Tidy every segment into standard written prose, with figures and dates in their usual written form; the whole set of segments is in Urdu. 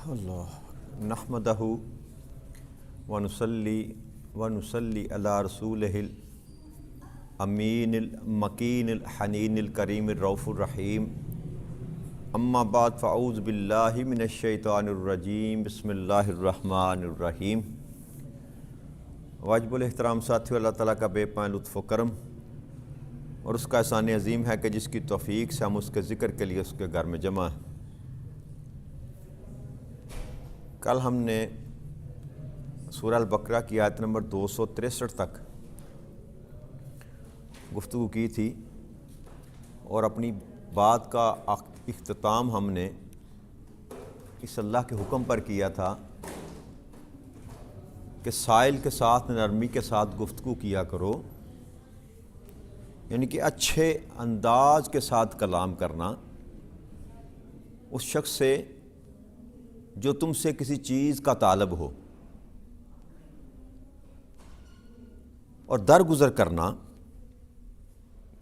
اللہ نحمدہ ونصلی علی رسولہ الامین المکین الحنین الکریم الرؤوف الرحیم اما بعد فاعوذ باللہ من الشیطان الرجیم بسم اللہ الرحمن الرحیم۔ واجب الاحترام ساتھیو، اللہ تعالیٰ کا بے پناہ لطف و کرم اور اس کا احسان عظیم ہے کہ جس کی توفیق سے ہم اس کے ذکر کے لیے اس کے گھر میں جمع ہیں۔ کل ہم نے سورہ البقرہ کی آیت نمبر 263 تک گفتگو کی تھی اور اپنی بات کا اختتام ہم نے اس اللہ کے حکم پر کیا تھا کہ سائل کے ساتھ نرمی کے ساتھ گفتگو کیا کرو، یعنی کہ اچھے انداز کے ساتھ کلام کرنا اس شخص سے جو تم سے کسی چیز کا طالب ہو، اور درگزر کرنا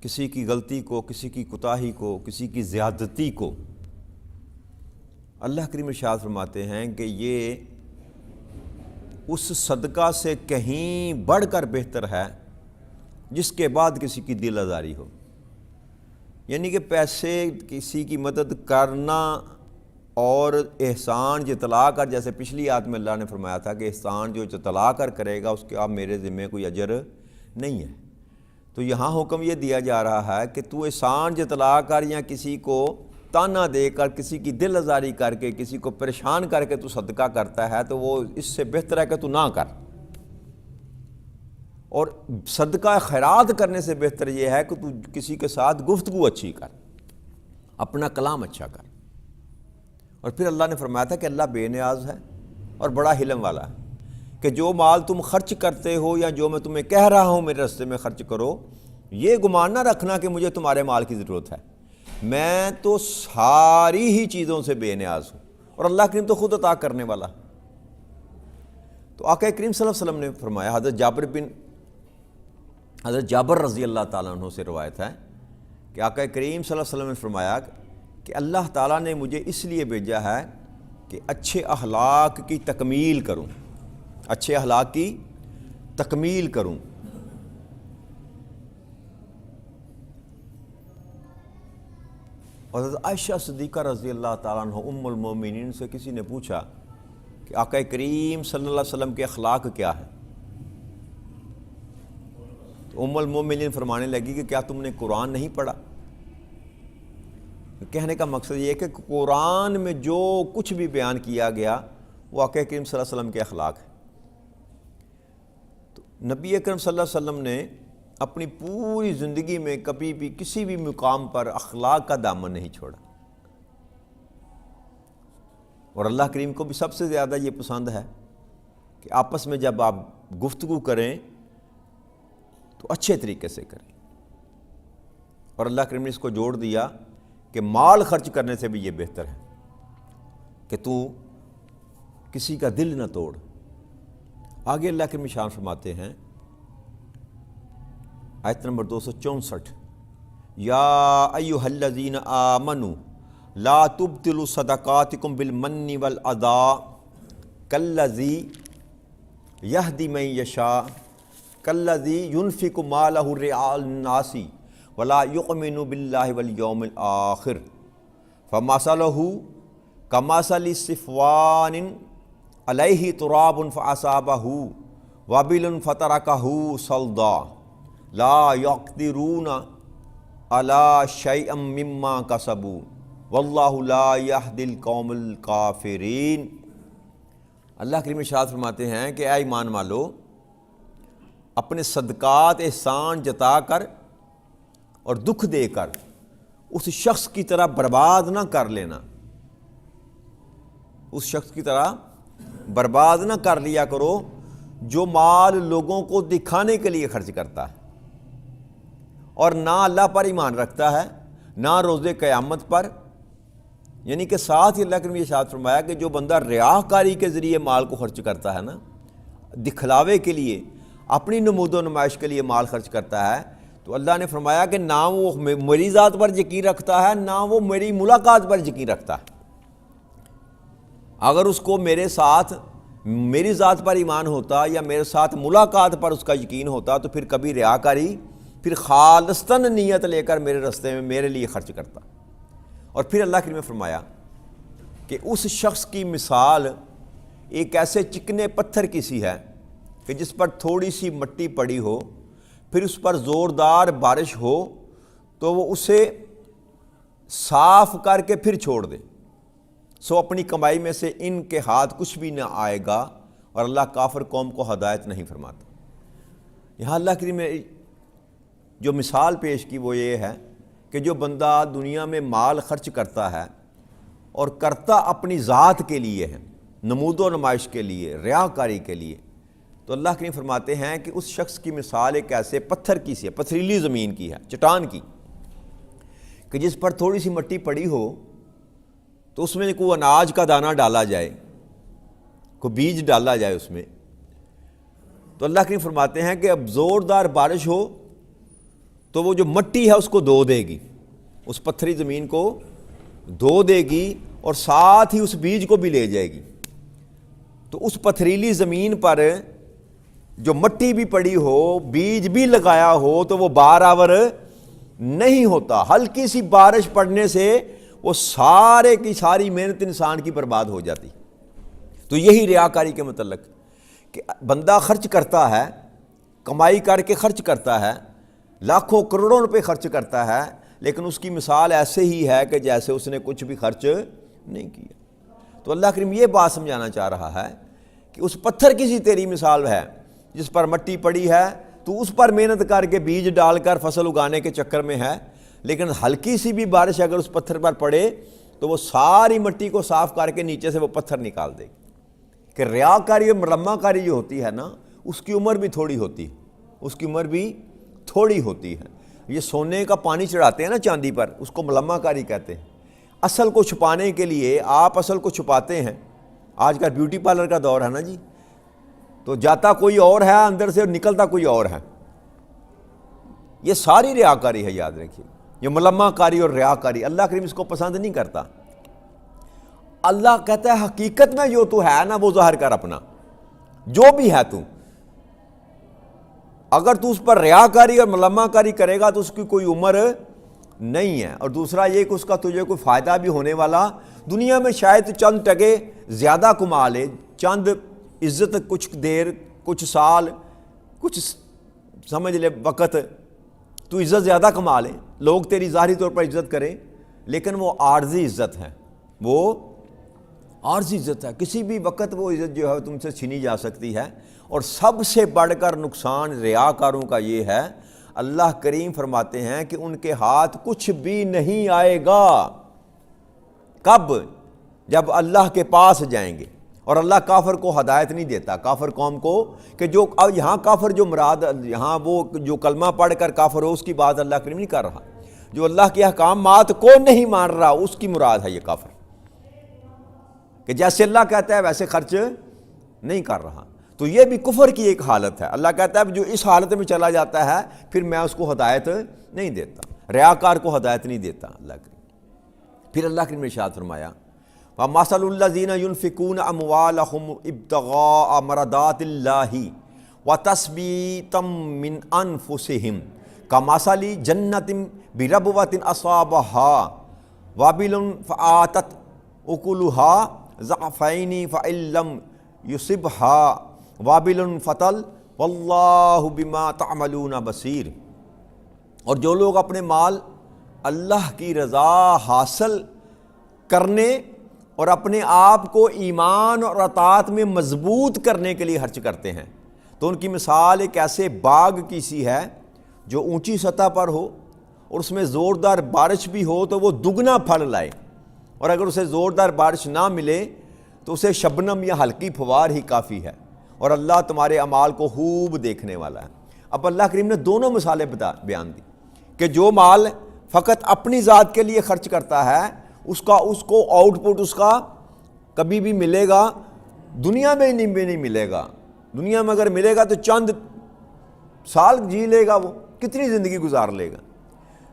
کسی کی غلطی کو، کسی کی کوتاہی کو، کسی کی زیادتی کو۔ اللہ کریم ارشاد فرماتے ہیں کہ یہ اس صدقہ سے کہیں بڑھ کر بہتر ہے جس کے بعد کسی کی دل آزاری ہو، یعنی کہ پیسے کسی کی مدد کرنا اور احسان جتلا کر، جیسے پچھلی آیت میں اللہ نے فرمایا تھا کہ احسان جو جتلا کر کرے گا اس کے اب میرے ذمہ کوئی اجر نہیں ہے، تو یہاں حکم یہ دیا جا رہا ہے کہ تو احسان جتلا کر یا کسی کو تانا دے کر، کسی کی دل آزاری کر کے، کسی کو پریشان کر کے تو صدقہ کرتا ہے تو وہ اس سے بہتر ہے کہ تو نہ کر، اور صدقہ خیرات کرنے سے بہتر یہ ہے کہ تو کسی کے ساتھ گفتگو اچھی کر، اپنا کلام اچھا کر۔ اور پھر اللہ نے فرمایا تھا کہ اللہ بے نیاز ہے اور بڑا حلم والا ہے کہ جو مال تم خرچ کرتے ہو یا جو میں تمہیں کہہ رہا ہوں میرے راستے میں خرچ کرو، یہ گمان نہ رکھنا کہ مجھے تمہارے مال کی ضرورت ہے، میں تو ساری ہی چیزوں سے بے نیاز ہوں، اور اللہ کریم تو خود عطا کرنے والا۔ تو آقا کریم صلی اللہ علیہ وسلم نے فرمایا، حضرت جابر رضی اللہ تعالیٰ عنہ سے روایت ہے کہ آقا کریم صلی اللہ علیہ وسلم نے فرمایا کہ اللہ تعالیٰ نے مجھے اس لیے بھیجا ہے کہ اچھے اخلاق کی تکمیل کروں، اچھے اخلاق کی تکمیل کروں۔ اور حضرت عائشہ صدیقہ رضی اللہ تعالیٰ عنہ ام المومنین سے کسی نے پوچھا کہ آقا کریم صلی اللہ علیہ وسلم کے اخلاق کیا ہے؟ تو ام المومنین فرمانے لگی کہ کیا تم نے قرآن نہیں پڑھا؟ کہنے کا مقصد یہ ہے کہ قرآن میں جو کچھ بھی بیان کیا گیا وہ آقا کریم صلی اللہ علیہ وسلم کے اخلاق ہے۔ تو نبی اکرم صلی اللہ علیہ وسلم نے اپنی پوری زندگی میں کبھی بھی کسی بھی مقام پر اخلاق کا دامن نہیں چھوڑا، اور اللہ کریم کو بھی سب سے زیادہ یہ پسند ہے کہ آپس میں جب آپ گفتگو کریں تو اچھے طریقے سے کریں، اور اللہ کریم نے اس کو جوڑ دیا کہ مال خرچ کرنے سے بھی یہ بہتر ہے کہ تو کسی کا دل نہ توڑ۔ آگے اللہ کے ارشاد فرماتے ہیں آیت نمبر 264، یا ایھا الذین آمنوا لا تبطلوا صدقاتکم بالمن والعطاء کالذی یہدی من یشاء کالذی ینفق مالہ رئاء الناس ولا یؤمن باللہ والیوم الآخر فمثلہ کمثل صفوان علیہ تراب فاصابہ وابل فترکہ صلدا لا یقدرون علی شیء مما کسبوا واللہ لا یہدی القوم الکافرین۔ اللہ کریم ارشاد فرماتے ہیں کہ اے ایمان والو، اپنے صدقات احسان جتا کر اور دکھ دے کر اس شخص کی طرح برباد نہ کر لینا، اس شخص کی طرح برباد نہ کر لیا کرو جو مال لوگوں کو دکھانے کے لیے خرچ کرتا ہے اور نہ اللہ پر ایمان رکھتا ہے نہ روز قیامت پر، یعنی کہ ساتھ ہی اللہ کے نبی نے ارشاد فرمایا کہ جو بندہ ریاکاری کے ذریعے مال کو خرچ کرتا ہے نا، دکھلاوے کے لیے، اپنی نمود و نمائش کے لیے مال خرچ کرتا ہے، تو اللہ نے فرمایا کہ نہ وہ میری ذات پر یقین رکھتا ہے نہ وہ میری ملاقات پر یقین رکھتا ہے۔ اگر اس کو میرے ساتھ میری ذات پر ایمان ہوتا یا میرے ساتھ ملاقات پر اس کا یقین ہوتا تو پھر کبھی ریاکاری، پھر خالصتاً نیت لے کر میرے راستے میں میرے لیے خرچ کرتا۔ اور پھر اللہ کریم نے فرمایا کہ اس شخص کی مثال ایک ایسے چکنے پتھر کی سی ہے کہ جس پر تھوڑی سی مٹی پڑی ہو، پھر اس پر زوردار بارش ہو تو وہ اسے صاف کر کے پھر چھوڑ دے، سو اپنی کمائی میں سے ان کے ہاتھ کچھ بھی نہ آئے گا، اور اللہ کافر قوم کو ہدایت نہیں فرماتا۔ یہاں اللہ کریم نے جو مثال پیش کی وہ یہ ہے کہ جو بندہ دنیا میں مال خرچ کرتا ہے اور کرتا اپنی ذات کے لیے ہے، نمود و نمائش کے لیے، ریاکاری کے لیے، تو اللہ کریم فرماتے ہیں کہ اس شخص کی مثال ایک ایسے پتھر کی سی ہے، پتھریلی زمین کی ہے، چٹان کی، کہ جس پر تھوڑی سی مٹی پڑی ہو تو اس میں کوئی اناج کا دانہ ڈالا جائے، کوئی بیج ڈالا جائے اس میں، تو اللہ کریم فرماتے ہیں کہ اب زوردار بارش ہو تو وہ جو مٹی ہے اس کو دھو دے گی، اس پتھری زمین کو دھو دے گی اور ساتھ ہی اس بیج کو بھی لے جائے گی۔ تو اس پتھریلی زمین پر جو مٹی بھی پڑی ہو، بیج بھی لگایا ہو تو وہ بار آور نہیں ہوتا، ہلکی سی بارش پڑنے سے وہ سارے کی ساری محنت انسان کی برباد ہو جاتی۔ تو یہی ریاکاری کے متعلق کہ بندہ خرچ کرتا ہے، کمائی کر کے خرچ کرتا ہے، لاکھوں کروڑوں روپے خرچ کرتا ہے، لیکن اس کی مثال ایسے ہی ہے کہ جیسے اس نے کچھ بھی خرچ نہیں کیا۔ تو اللہ کریم یہ بات سمجھانا چاہ رہا ہے کہ اس پتھر کی سی تیری مثال ہے جس پر مٹی پڑی ہے، تو اس پر محنت کر کے بیج ڈال کر فصل اگانے کے چکر میں ہے، لیکن ہلکی سی بھی بارش اگر اس پتھر پر پڑے تو وہ ساری مٹی کو صاف کر کے نیچے سے وہ پتھر نکال دے گی۔ کہ ریاکاری اور ملمہ کاری جو ہوتی ہے نا، اس کی عمر بھی تھوڑی ہوتی ہے، اس کی عمر بھی تھوڑی ہوتی ہے۔ یہ سونے کا پانی چڑھاتے ہیں نا چاندی پر، اس کو ملمہ کاری کہتے ہیں۔ اصل کو چھپانے کے لیے آپ اصل کو چھپاتے ہیں۔ آج کا بیوٹی پارلر کا دور ہے نا جی، تو جاتا کوئی اور ہے اندر سے اور نکلتا کوئی اور ہے۔ یہ ساری ریاکاری ہے، یاد رکھیے، یہ ملمہ کاری اور ریاکاری اللہ کریم اس کو پسند نہیں کرتا۔ اللہ کہتا ہے حقیقت میں جو تو ہے نا وہ ظاہر کر اپنا، جو بھی ہے تو۔ اگر تو اس پر ریاکاری اور ملمہ کاری کرے گا تو اس کی کوئی عمر نہیں ہے۔ اور دوسرا یہ کہ اس کا تجھے کوئی فائدہ بھی ہونے والا دنیا میں شاید چند ٹکے زیادہ کما لے، چند عزت، کچھ دیر، کچھ سال، کچھ سمجھ لے وقت تو عزت زیادہ کما لے، لوگ تیری ظاہری طور پر عزت کریں، لیکن وہ عارضی عزت ہے، وہ عارضی عزت ہے، کسی بھی وقت وہ عزت جو ہے تم سے چھینی جا سکتی ہے۔ اور سب سے بڑھ کر نقصان ریاکاروں کا یہ ہے، اللہ کریم فرماتے ہیں کہ ان کے ہاتھ کچھ بھی نہیں آئے گا۔ کب؟ جب اللہ کے پاس جائیں گے۔ اور اللہ کافر کو ہدایت نہیں دیتا، کافر قوم کو، کہ جو یہاں کافر جو مراد یہاں وہ جو کلمہ پڑھ کر کافر ہو اس کی بات اللہ کریم نہیں کر رہا، جو اللہ کے احکامات کو نہیں مان رہا اس کی مراد ہے یہ کافر، کہ جیسے اللہ کہتا ہے ویسے خرچ نہیں کر رہا۔ تو یہ بھی کفر کی ایک حالت ہے۔ اللہ کہتا ہے جو اس حالت میں چلا جاتا ہے پھر میں اس کو ہدایت نہیں دیتا، ریاکار کو ہدایت نہیں دیتا اللہ کریم۔ پھر اللہ کریم نے ارشاد فرمایا وَمَثَلُ الَّذِينَ يُنْفِقُونَ أَمْوَالَهُمْ ابْتِغَاءَ مَرْضَاتِ اللَّهِ وَتَثْبِيتًا مِّنْ أَنفُسِهِمْ كَمَثَلِ جَنَّةٍ بِرَبْوَةٍ أَصَابَهَا وَابِلٌ فَآتَتْ أُكُلُهَا ضَعْفَيْنِ فَإِن لَّمْ يُصِبْهَا وابل فتل واللہ بما تعملون بصیر۔ اور جو لوگ اپنے مال اللہ کی رضا حاصل کرنے اور اپنے آپ کو ایمان اور اطاعت میں مضبوط کرنے کے لیے خرچ کرتے ہیں، تو ان کی مثال ایک ایسے باغ کی سی ہے جو اونچی سطح پر ہو اور اس میں زوردار بارش بھی ہو تو وہ دگنا پھل لائے، اور اگر اسے زوردار بارش نہ ملے تو اسے شبنم یا ہلکی پھوار ہی کافی ہے، اور اللہ تمہارے اعمال کو خوب دیکھنے والا ہے۔ اب اللہ کریم نے دونوں مثالیں بیان دی کہ جو مال فقط اپنی ذات کے لیے خرچ کرتا ہے اس کو آؤٹ پٹ اس کا کبھی بھی ملے گا، دنیا میں نہیں ملے گا۔ دنیا میں اگر ملے گا تو چند سال جی لے گا، وہ کتنی زندگی گزار لے گا۔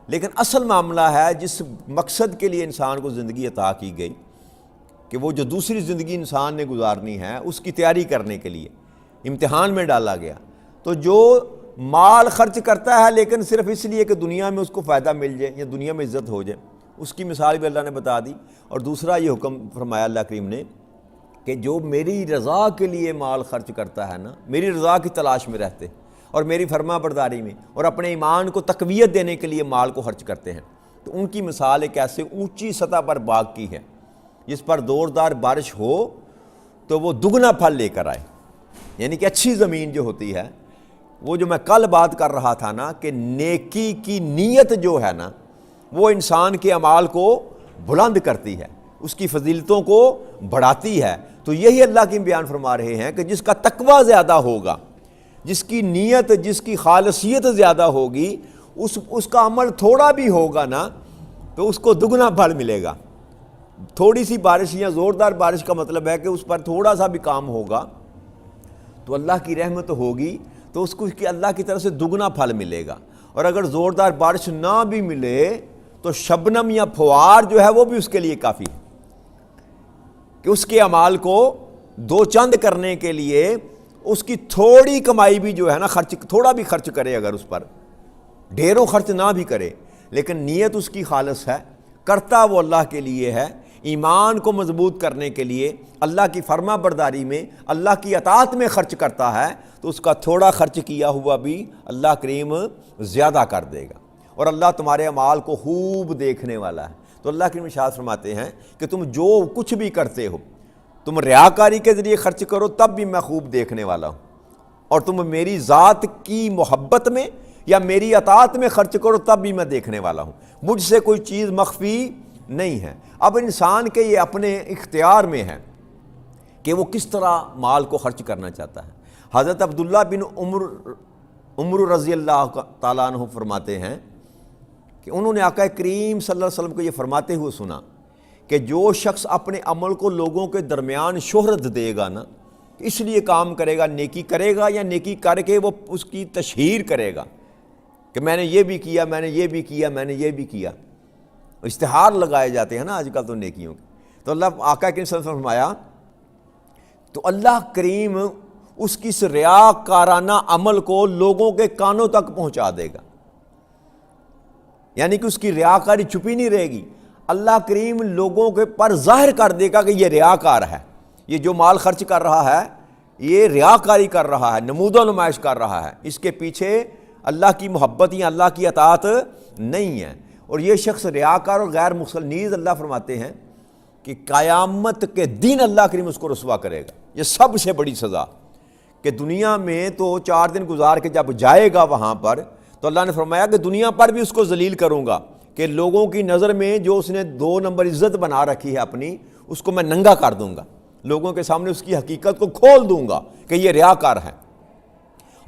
لیکن اصل معاملہ ہے جس مقصد کے لیے انسان کو زندگی عطا کی گئی کہ وہ جو دوسری زندگی انسان نے گزارنی ہے اس کی تیاری کرنے کے لیے امتحان میں ڈالا گیا. تو جو مال خرچ کرتا ہے لیکن صرف اس لیے کہ دنیا میں اس کو فائدہ مل جائے یا دنیا میں عزت ہو جائے، اس کی مثال بھی اللہ نے بتا دی. اور دوسرا یہ حکم فرمایا اللہ کریم نے کہ جو میری رضا کے لیے مال خرچ کرتا ہے نا، میری رضا کی تلاش میں رہتے اور میری فرما برداری میں اور اپنے ایمان کو تقویت دینے کے لیے مال کو خرچ کرتے ہیں، تو ان کی مثال ایک ایسے اونچی سطح پر باغ کی ہے جس پر زوردار بارش ہو تو وہ دگنا پھل لے کر آئے. یعنی کہ اچھی زمین جو ہوتی ہے، وہ جو میں کل بات کر رہا تھا نا کہ نیکی کی نیت جو ہے نا وہ انسان کے اعمال کو بلند کرتی ہے، اس کی فضیلتوں کو بڑھاتی ہے. تو یہی اللہ کی بیان فرما رہے ہیں کہ جس کا تقوی زیادہ ہوگا، جس کی نیت، جس کی خالصیت زیادہ ہوگی، اس کا عمل تھوڑا بھی ہوگا نا تو اس کو دگنا پھل ملے گا. تھوڑی سی بارش یا زوردار بارش کا مطلب ہے کہ اس پر تھوڑا سا بھی کام ہوگا تو اللہ کی رحمت ہوگی تو اس کو اللہ کی طرف سے دگنا پھل ملے گا. اور اگر زوردار بارش نہ بھی ملے تو شبنم یا پھوار جو ہے وہ بھی اس کے لیے کافی ہے کہ اس کے اعمال کو دو چند کرنے کے لیے اس کی تھوڑی کمائی بھی جو ہے نا تھوڑا بھی خرچ کرے، اگر اس پر ڈھیروں خرچ نہ بھی کرے لیکن نیت اس کی خالص ہے، کرتا وہ اللہ کے لیے ہے، ایمان کو مضبوط کرنے کے لیے اللہ کی فرما برداری میں، اللہ کی اطاعت میں خرچ کرتا ہے، تو اس کا تھوڑا خرچ کیا ہوا بھی اللہ کریم زیادہ کر دے گا. اور اللہ تمہارے اعمال کو خوب دیکھنے والا ہے. تو اللہ کریم ارشاد فرماتے ہیں کہ تم جو کچھ بھی کرتے ہو، تم ریاکاری کے ذریعے خرچ کرو تب بھی میں خوب دیکھنے والا ہوں، اور تم میری ذات کی محبت میں یا میری اطاعت میں خرچ کرو تب بھی میں دیکھنے والا ہوں، مجھ سے کوئی چیز مخفی نہیں ہے. اب انسان کے یہ اپنے اختیار میں ہے کہ وہ کس طرح مال کو خرچ کرنا چاہتا ہے. حضرت عبداللہ بن عمر رضی اللہ تعالیٰ عنہ فرماتے ہیں کہ انہوں نے آقا کریم صلی اللہ علیہ وسلم کو یہ فرماتے ہوئے سنا کہ جو شخص اپنے عمل کو لوگوں کے درمیان شہرت دے گا نا، اس لیے کام کرے گا، نیکی کرے گا یا نیکی کر کے وہ اس کی تشہیر کرے گا کہ میں نے یہ بھی کیا، میں نے یہ بھی کیا، میں نے یہ بھی کیا. اشتہار لگائے جاتے ہیں نا آج کل تو نیکیوں کے. تو اللہ آقا کریم صلی اللہ علیہ وسلم فرمایا تو اللہ کریم اس کی اس ریاکارانہ عمل کو لوگوں کے کانوں تک پہنچا دے گا. یعنی کہ اس کی ریاکاری چھپی نہیں رہے گی، اللہ کریم لوگوں کے پر ظاہر کر دے گا کہ یہ ریاکار ہے، یہ جو مال خرچ کر رہا ہے یہ ریاکاری کر رہا ہے، نمود و نمائش کر رہا ہے، اس کے پیچھے اللہ کی محبت یا اللہ کی اطاعت نہیں ہے. اور یہ شخص ریاکار اور غیر مخلص نیز اللہ فرماتے ہیں کہ قیامت کے دن اللہ کریم اس کو رسوا کرے گا. یہ سب سے بڑی سزا کہ دنیا میں تو 4 دن گزار کے جب جائے گا وہاں پر تو اللہ نے فرمایا کہ دنیا پر بھی اس کو ذلیل کروں گا کہ لوگوں کی نظر میں جو اس نے 2 نمبر عزت بنا رکھی ہے اپنی، اس کو میں ننگا کر دوں گا، لوگوں کے سامنے اس کی حقیقت کو کھول دوں گا کہ یہ ریاکار ہے.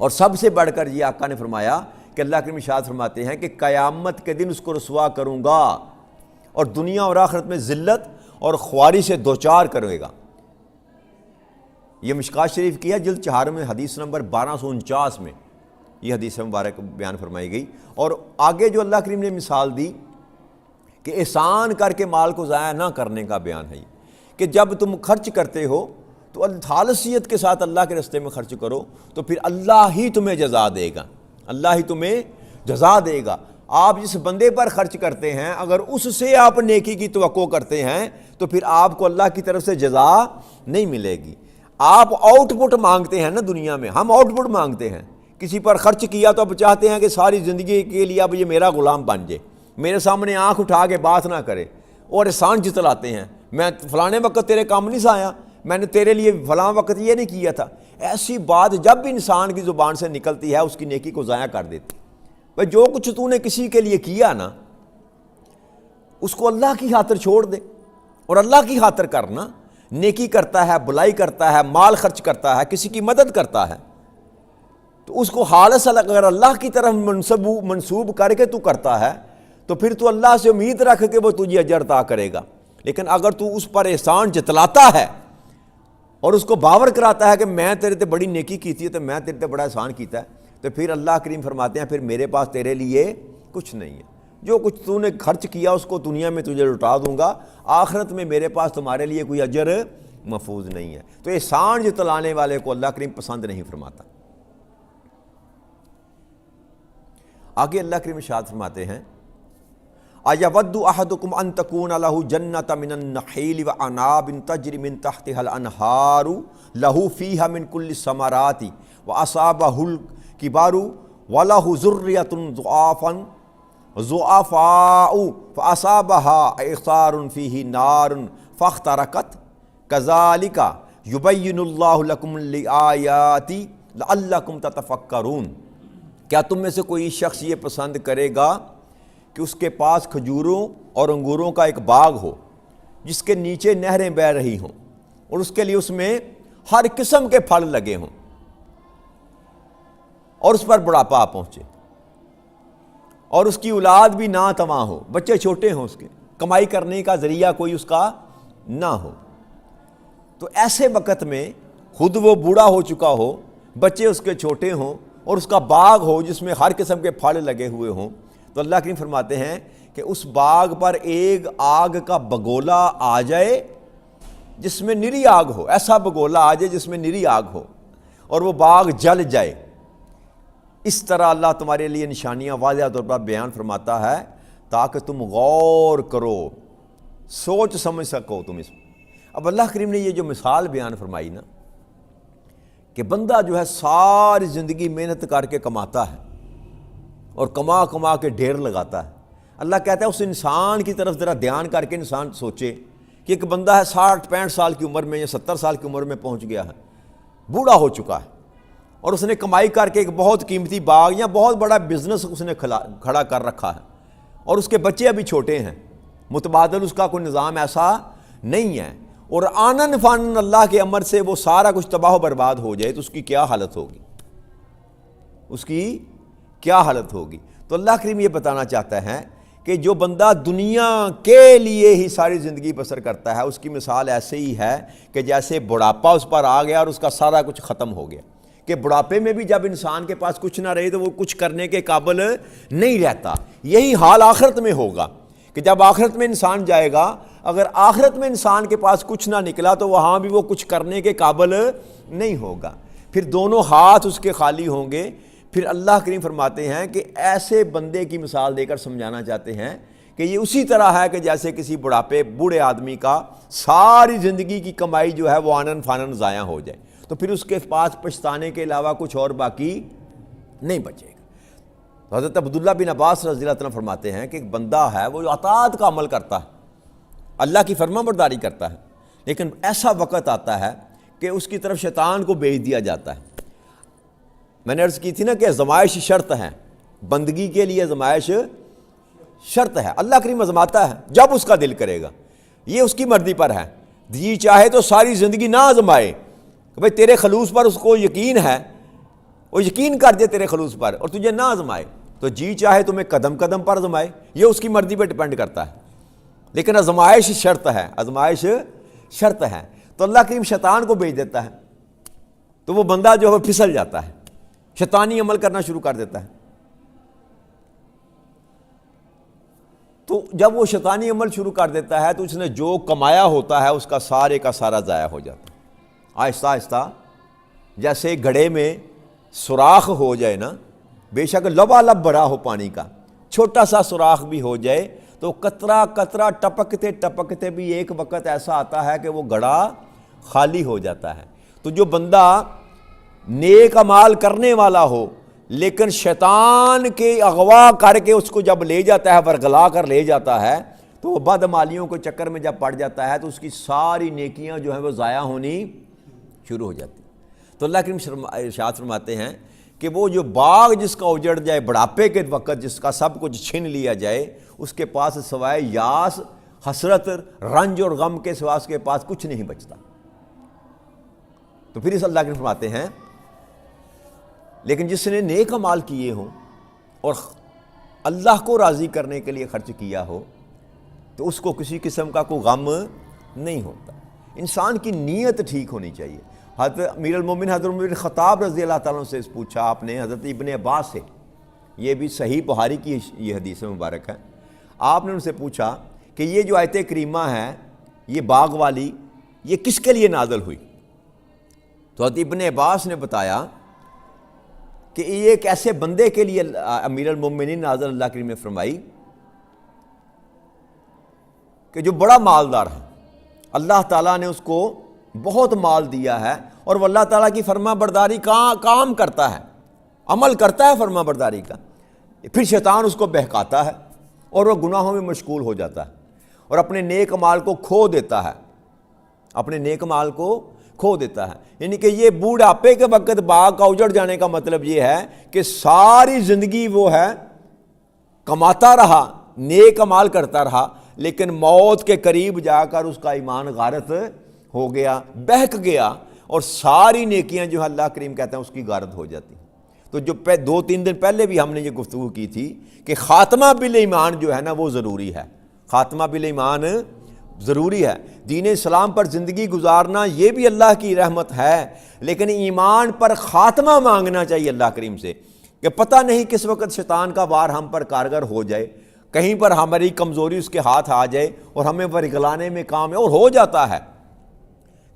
اور سب سے بڑھ کر یہ آقا نے فرمایا کہ اللہ کریم ارشاد فرماتے ہیں کہ قیامت کے دن اس کو رسوا کروں گا اور دنیا اور آخرت میں ذلت اور خواری سے دوچار کرے گا. یہ مشکات شریف کی ہے جلد 4 میں حدیث نمبر 1249 میں یہ حدیث مبارک بیان فرمائی گئی. اور آگے جو اللہ کریم نے مثال دی کہ احسان کر کے مال کو ضائع نہ کرنے کا بیان ہے کہ جب تم خرچ کرتے ہو تو خالصیت کے ساتھ اللہ کے راستے میں خرچ کرو تو پھر اللہ ہی تمہیں جزا دے گا، اللہ ہی تمہیں جزا دے گا. آپ جس بندے پر خرچ کرتے ہیں اگر اس سے آپ نیکی کی توقع کرتے ہیں تو پھر آپ کو اللہ کی طرف سے جزا نہیں ملے گی. آپ آؤٹ پٹ مانگتے ہیں نا دنیا میں، ہم آؤٹ پٹ مانگتے ہیں. کسی پر خرچ کیا تو اب چاہتے ہیں کہ ساری زندگی کے لیے اب یہ میرا غلام بن جائے، میرے سامنے آنکھ اٹھا کے بات نہ کرے، اور احسان جتلاتے ہیں میں فلانے وقت تیرے کام نہیں سے آیا، میں نے تیرے لیے فلاں وقت یہ نہیں کیا تھا. ایسی بات جب بھی انسان کی زبان سے نکلتی ہے اس کی نیکی کو ضائع کر دیتی. بھائی جو کچھ تو نے کسی کے لیے کیا نا اس کو اللہ کی خاطر چھوڑ دے، اور اللہ کی خاطر کرنا، نیکی کرتا ہے، بلائی کرتا ہے، مال خرچ کرتا ہے، کسی کی مدد کرتا ہے تو اس کو خالص اگر اللہ کی طرف منسوب کر کے تو کرتا ہے تو پھر تو اللہ سے امید رکھ کے وہ تجھے اجر عطا کرے گا. لیکن اگر تو اس پر احسان جتلاتا ہے اور اس کو باور کراتا ہے کہ میں تیرے تے بڑی نیکی کی تھی تو میں تیرے تے بڑا احسان کیتا ہے، تو پھر اللہ کریم فرماتے ہیں پھر میرے پاس تیرے لیے کچھ نہیں ہے. جو کچھ تو نے خرچ کیا اس کو دنیا میں تجھے لوٹا دوں گا، آخرت میں میرے پاس تمہارے لیے کوئی اجر محفوظ نہیں ہے۔ تو احسان جتلانے والے کو اللہ کریم پسند نہیں فرماتا۔ آگے اللہ کریم ارشاد فرماتے ہیں اَیَوَدُّ أَحَدُكُمْ أَن تَكُونَ لَهُ جَنَّةٌ مِّنَ النَّخِيلِ وَأَعْنَابٍ تَجْرِي مِن تَحْتِهَا الْأَنْهَارُ لَهُ فِيهَا مِن كُلِّ الثَّمَرَاتِ وَأَصَابَهُ الْكِبَرُ وَلَهُ ذُرِّيَّةٌ ضُعَفَاءُ فَأَصَابَهَا إِعْصَارٌ فِيهِ نَارٌ فَاحْتَرَقَتْ كَذَلِكَ يُبَيِّنُ اللَّهُ لَكُمُ الْآيَاتِ لَعَلَّكُمْ تَتَفَكَّرُونَ۔ کیا تم میں سے کوئی شخص یہ پسند کرے گا کہ اس کے پاس کھجوروں اور انگوروں کا ایک باغ ہو جس کے نیچے نہریں بہہ رہی ہوں اور اس کے لیے اس میں ہر قسم کے پھل لگے ہوں اور اس پر بڑھاپا آ پہنچے اور اس کی اولاد بھی ناتواں ہو، بچے چھوٹے ہوں، اس کے کمائی کرنے کا ذریعہ کوئی اس کا نہ ہو، تو ایسے وقت میں خود وہ بوڑھا ہو چکا ہو، بچے اس کے چھوٹے ہوں اور اس کا باغ ہو جس میں ہر قسم کے پھل لگے ہوئے ہوں، تو اللہ کریم فرماتے ہیں کہ اس باغ پر ایک آگ کا بگولا آ جائے جس میں نری آگ ہو، ایسا بگولا آ جائے جس میں نری آگ ہو اور وہ باغ جل جائے۔ اس طرح اللہ تمہارے لیے نشانیاں واضح طور پر بیان فرماتا ہے تاکہ تم غور کرو، سوچ سمجھ سکو تم اس میں۔ اب اللہ کریم نے یہ جو مثال بیان فرمائی نا کہ بندہ جو ہے ساری زندگی محنت کر کے کماتا ہے اور کما کما کے ڈھیر لگاتا ہے، اللہ کہتا ہے اس انسان کی طرف ذرا دھیان کر کے انسان سوچے کہ ایک بندہ ہے 60-65 سال کی عمر میں یا 70 سال کی عمر میں پہنچ گیا ہے، بوڑھا ہو چکا ہے اور اس نے کمائی کر کے ایک بہت قیمتی باغ یا بہت بڑا بزنس اس نے کھڑا کر رکھا ہے اور اس کے بچے ابھی چھوٹے ہیں، متبادل اس کا کوئی نظام ایسا نہیں ہے، اور آنن فانن اللہ کے امر سے وہ سارا کچھ تباہ و برباد ہو جائے تو اس کی کیا حالت ہوگی، اس کی کیا حالت ہوگی۔ تو اللہ کریم یہ بتانا چاہتا ہے کہ جو بندہ دنیا کے لیے ہی ساری زندگی بسر کرتا ہے اس کی مثال ایسے ہی ہے کہ جیسے بڑھاپا اس پر آ گیا اور اس کا سارا کچھ ختم ہو گیا، کہ بڑھاپے میں بھی جب انسان کے پاس کچھ نہ رہے تو وہ کچھ کرنے کے قابل نہیں رہتا۔ یہی حال آخرت میں ہوگا کہ جب آخرت میں انسان جائے گا، اگر آخرت میں انسان کے پاس کچھ نہ نکلا تو وہاں بھی وہ کچھ کرنے کے قابل نہیں ہوگا، پھر دونوں ہاتھ اس کے خالی ہوں گے۔ پھر اللہ کریم فرماتے ہیں کہ ایسے بندے کی مثال دے کر سمجھانا چاہتے ہیں کہ یہ اسی طرح ہے کہ جیسے کسی بوڑھے آدمی کا ساری زندگی کی کمائی جو ہے وہ آنن فانن ضائع ہو جائے تو پھر اس کے پاس پچھتانے کے علاوہ کچھ اور باقی نہیں بچے گا۔ تو حضرت عبداللہ بن عباس رضی اللہ عنہ فرماتے ہیں کہ ایک بندہ ہے وہ اطاعت کا عمل کرتا ہے، اللہ کی فرما برداری کرتا ہے، لیکن ایسا وقت آتا ہے کہ اس کی طرف شیطان کو بھیج دیا جاتا ہے۔ میں نے عرض کی تھی نا کہ آزمائش شرط ہے، بندگی کے لیے آزمائش شرط ہے، اللہ کریم آزماتا ہے جب اس کا دل کرے گا، یہ اس کی مرضی پر ہے۔ جی چاہے تو ساری زندگی نہ آزمائے کہ بھئی تیرے خلوص پر اس کو یقین ہے، وہ یقین کر دے تیرے خلوص پر اور تجھے نہ آزمائے، تو جی چاہے تمہیں قدم قدم پر آزمائے، یہ اس کی مرضی پہ ڈپینڈ کرتا ہے، لیکن آزمائش شرط ہے، آزمائش شرط ہے۔ تو اللہ کریم شیطان کو بھیج دیتا ہے تو وہ بندہ جو ہے وہ پھسل جاتا ہے، شیطانی عمل کرنا شروع کر دیتا ہے۔ تو جب وہ شیطانی عمل شروع کر دیتا ہے تو اس نے جو کمایا ہوتا ہے اس کا سارے کا سارا ضائع ہو جاتا ہے۔ آہستہ آہستہ جیسے گھڑے میں سوراخ ہو جائے نا، بے شک لبالب بھرا ہو پانی کا، چھوٹا سا سوراخ بھی ہو جائے تو قطرہ قطرہ ٹپکتے ٹپکتے بھی ایک وقت ایسا آتا ہے کہ وہ گھڑا خالی ہو جاتا ہے۔ تو جو بندہ نیک اعمال کرنے والا ہو لیکن شیطان کے اغوا کر کے اس کو جب لے جاتا ہے، ورگلا کر لے جاتا ہے، تو وہ بدعمالیوں کے چکر میں جب پڑ جاتا ہے تو اس کی ساری نیکیاں جو ہیں وہ ضائع ہونی شروع ہو جاتی۔ تو اللہ کریم ارشاد فرماتے ہیں کہ وہ جو باغ جس کا اجڑ جائے بڑھاپے کے وقت، جس کا سب کچھ چھین لیا جائے، اس کے پاس سوائے یاس، حسرت، رنج اور غم کے سوا اس کے پاس کچھ نہیں بچتا۔ تو پھر اس اللہ کریم فرماتے ہیں لیکن جس نے نیک اعمال کیے ہوں اور اللہ کو راضی کرنے کے لیے خرچ کیا ہو تو اس کو کسی قسم کا کوئی غم نہیں ہوتا۔ انسان کی نیت ٹھیک ہونی چاہیے۔ حضرت امیر المومنین حضرت عمر بن خطاب رضی اللہ تعالیٰ عنہ سے پوچھا آپ نے حضرت ابن عباس سے، یہ بھی صحیح بخاری کی یہ حدیث مبارک ہے آپ نے ان سے پوچھا کہ یہ جو آیت کریمہ ہے یہ باغ والی یہ کس کے لیے نازل ہوئی؟ تو حضرت ابن عباس نے بتایا کہ یہ ایک ایسے بندے کے لیے امیر المومنین نازل اللہ کریم نے فرمائی کہ جو بڑا مالدار ہے، اللہ تعالیٰ نے اس کو بہت مال دیا ہے اور وہ اللہ تعالیٰ کی فرما برداری کا کام کرتا ہے، عمل کرتا ہے فرما برداری کا، پھر شیطان اس کو بہکاتا ہے اور وہ گناہوں میں مشغول ہو جاتا ہے اور اپنے نیک مال کو کھو دیتا ہے، اپنے نیک مال کو کھو دیتا ہے۔ یعنی کہ یہ بوڑھاپے کے وقت باغ کا اجڑ جانے کا مطلب یہ ہے کہ ساری زندگی وہ ہے کماتا رہا، نیک مال کرتا رہا، لیکن موت کے قریب جا کر اس کا ایمان غارت ہو گیا، بہک گیا، اور ساری نیکیاں جو اللہ کریم کہتے ہیں اس کی غارت ہو جاتی۔ تو جو 2-3 دن پہلے بھی ہم نے یہ گفتگو کی تھی کہ خاتمہ بالایمان جو ہے نا وہ ضروری ہے، خاتمہ بالایمان ضروری ہے۔ دین اسلام پر زندگی گزارنا یہ بھی اللہ کی رحمت ہے، لیکن ایمان پر خاتمہ مانگنا چاہیے اللہ کریم سے کہ پتہ نہیں کس وقت شیطان کا وار ہم پر کارگر ہو جائے، کہیں پر ہماری کمزوری اس کے ہاتھ آ جائے اور ہمیں ورگلانے میں کام ہے، اور ہو جاتا ہے۔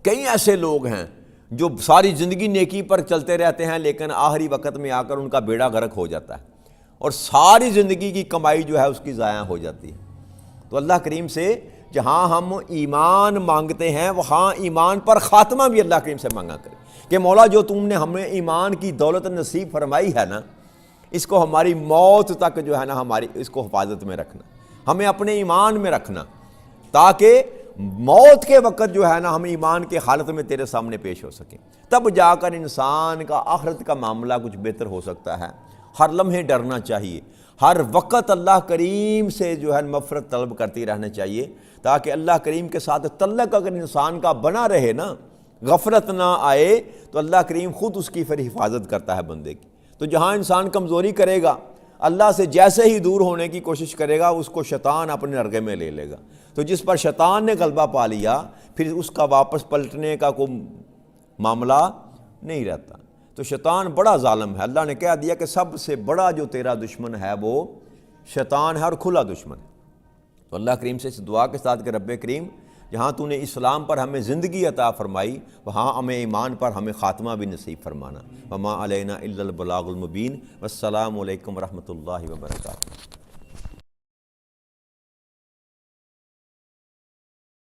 کئی ایسے لوگ ہیں جو ساری زندگی نیکی پر چلتے رہتے ہیں لیکن آخری وقت میں آ کر ان کا بیڑا غرق ہو جاتا ہے اور ساری زندگی کی کمائی جو ہے اس کی ضائع ہو جاتی ہے۔ تو اللہ کریم سے جہاں ہم ایمان مانگتے ہیں وہاں ایمان پر خاتمہ بھی اللہ کریم سے مانگا کریں کہ مولا جو تم نے ہمیں ایمان کی دولت نصیب فرمائی ہے نا، اس کو ہماری موت تک جو ہے نا ہماری اس کو حفاظت میں رکھنا، ہمیں اپنے ایمان میں رکھنا، تاکہ موت کے وقت جو ہے نا ہم ایمان کے حالت میں تیرے سامنے پیش ہو سکیں، تب جا کر انسان کا آخرت کا معاملہ کچھ بہتر ہو سکتا ہے۔ ہر لمحے ڈرنا چاہیے، ہر وقت اللہ کریم سے جو ہے مغفرت طلب کرتی رہنا چاہیے، تاکہ اللہ کریم کے ساتھ تعلق اگر انسان کا بنا رہے نا، غفلت نہ آئے، تو اللہ کریم خود اس کی پھر حفاظت کرتا ہے بندے کی۔ تو جہاں انسان کمزوری کرے گا، اللہ سے جیسے ہی دور ہونے کی کوشش کرے گا، اس کو شیطان اپنے نرغے میں لے لے گا۔ تو جس پر شیطان نے غلبہ پا لیا پھر اس کا واپس پلٹنے کا کوئی معاملہ نہیں رہتا۔ تو شیطان بڑا ظالم ہے، اللہ نے کہہ دیا کہ سب سے بڑا جو تیرا دشمن ہے وہ شیطان ہے اور کھلا دشمن ہے۔ تو اللہ کریم سے اس دعا کے ساتھ کہ رب کریم جہاں تو نے اسلام پر ہمیں زندگی عطا فرمائی وہاں ہمیں ایمان پر ہمیں خاتمہ بھی نصیب فرمانا۔ وما علینا الا البلاغ المبین۔ والسلام علیکم ورحمۃ اللہ وبرکاتہ۔